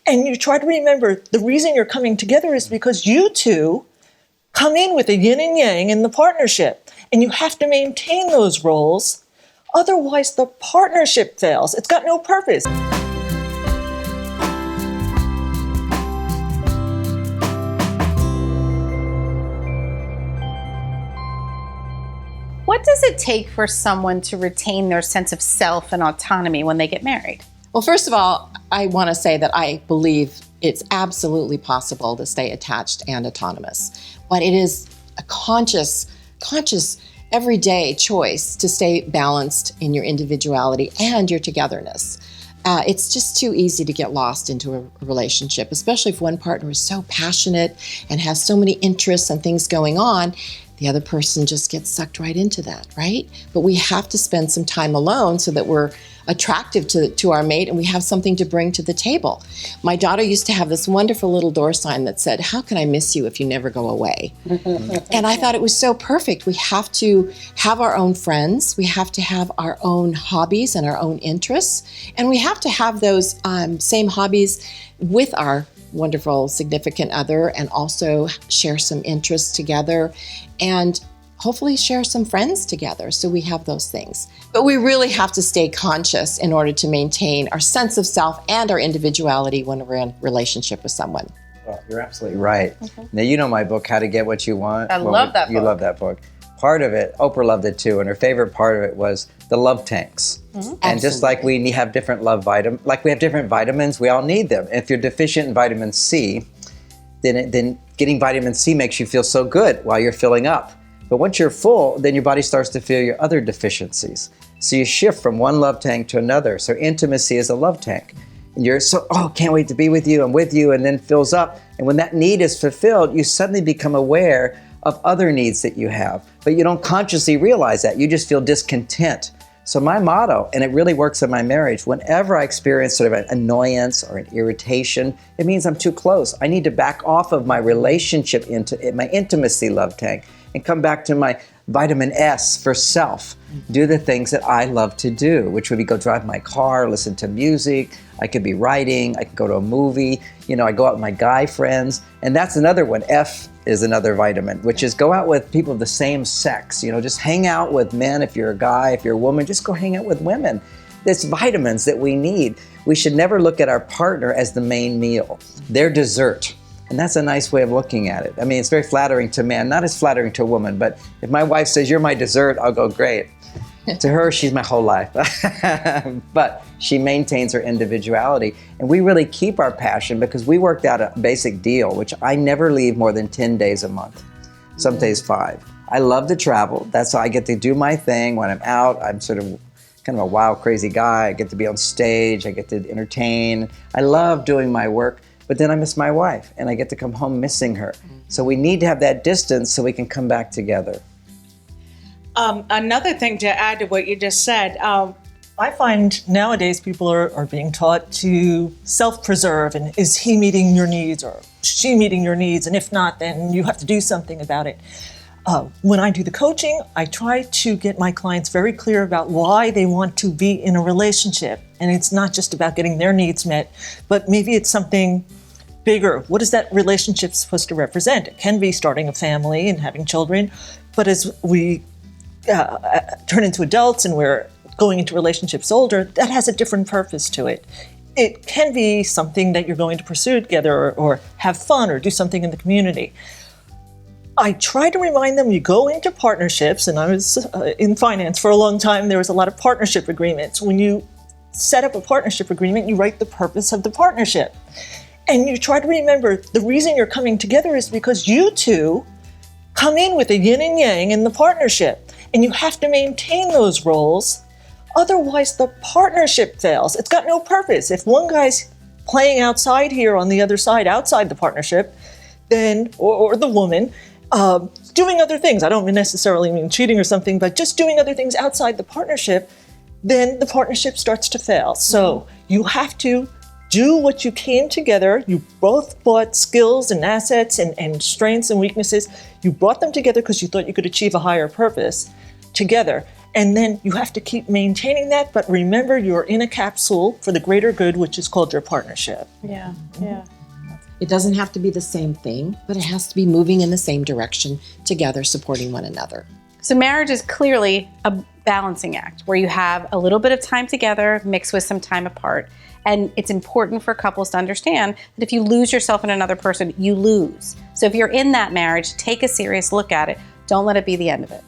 And you try to remember the reason you're coming together is because you two come in with a yin and yang in the partnership. And you have to maintain those roles. Otherwise, the partnership fails. It's got no purpose. What does it take for someone to retain their sense of self and autonomy when they get married? Well, first of all, I want to say that I believe it's absolutely possible to stay attached and autonomous. But it is a conscious, everyday choice to stay balanced in your individuality and your togetherness. It's just too easy to get lost into a relationship, especially if one partner is so passionate and has so many interests and things going on. The other person just gets sucked right into that, right? But we have to spend some time alone so that we're attractive to our mate and we have something to bring to the table. My daughter used to have this wonderful little door sign that said, "How can I miss you if you never go away?" And I thought it was so perfect. We have to have our own friends. We have to have our own hobbies and our own interests. And we have to have those same hobbies with our wonderful significant other and also share some interests together and hopefully share some friends together so we have those things. But we really have to stay conscious in order to maintain our sense of self and our individuality when we're in a relationship with someone. Well, you're absolutely right. Now, you know my book, How to Get What You Want. I love that book. You love that book. Part of it, Oprah loved it too, and her favorite part of it was the love tanks. And just like we have different like we have different vitamins, we all need them. If you're deficient in vitamin C, then getting vitamin C makes you feel so good while you're filling up. But once you're full, then your body starts to feel your other deficiencies. So you shift from one love tank to another. So intimacy is a love tank. And you're so, can't wait to be with you, I'm with you, and then fills up. And when that need is fulfilled, you suddenly become aware of other needs that you have. But you don't consciously realize that, you just feel discontent. So my motto, and it really works in my marriage, whenever I experience sort of an annoyance or an irritation, it means I'm too close. I need to back off of my relationship into my intimacy love tank and come back to my vitamin S for self. Do the things that I love to do, which would be go drive my car, listen to music. I could be writing, I could go to a movie. I go out with my guy friends. And that's another one. F is another vitamin, which is go out with people of the same sex. Just hang out with men. If you're a guy, if you're a woman, just go hang out with women. There's vitamins that we need. We should never look at our partner as the main meal. They're dessert. And that's a nice way of looking at it. I mean, it's very flattering to man, not as flattering to a woman, but if my wife says, "You're my dessert," I'll go, "Great." To her, she's my whole life. But she maintains her individuality. And we really keep our passion because we worked out a basic deal, which I never leave more than 10 days a month, some days 5. I love to travel. That's how I get to do my thing. When I'm out, I'm sort of kind of a wild, crazy guy. I get to be on stage. I get to entertain. I love doing my work. But then I miss my wife, and I get to come home missing her. So we need to have that distance so we can come back together. Another thing to add to what you just said, I find nowadays people are being taught to self-preserve, and is he meeting your needs or she meeting your needs? And if not, then you have to do something about it. When I do the coaching, I try to get my clients very clear about why they want to be in a relationship. And it's not just about getting their needs met, but maybe it's something bigger. What is that relationship supposed to represent? It can be starting a family and having children, but as we turn into adults and we're going into relationships older, that has a different purpose to it. It can be something that you're going to pursue together or have fun or do something in the community. I try to remind them, you go into partnerships, and I was in finance for a long time, there was a lot of partnership agreements. When you set up a partnership agreement, you write the purpose of the partnership. And you try to remember the reason you're coming together is because you two come in with a yin and yang in the partnership. And you have to maintain those roles. Otherwise, the partnership fails. It's got no purpose. If one guy's playing outside here on the other side, outside the partnership, then, or the woman, doing other things. I don't necessarily mean cheating or something, but just doing other things outside the partnership, then the partnership starts to fail. So you have to do what you came together. You both brought skills and assets and strengths and weaknesses. You brought them together because you thought you could achieve a higher purpose together. And then you have to keep maintaining that, but remember you're in a capsule for the greater good, which is called your partnership. Yeah. It doesn't have to be the same thing, but it has to be moving in the same direction together, supporting one another. So marriage is clearly a balancing act where you have a little bit of time together mixed with some time apart. And it's important for couples to understand that if you lose yourself in another person, you lose. So if you're in that marriage, take a serious look at it. Don't let it be the end of it.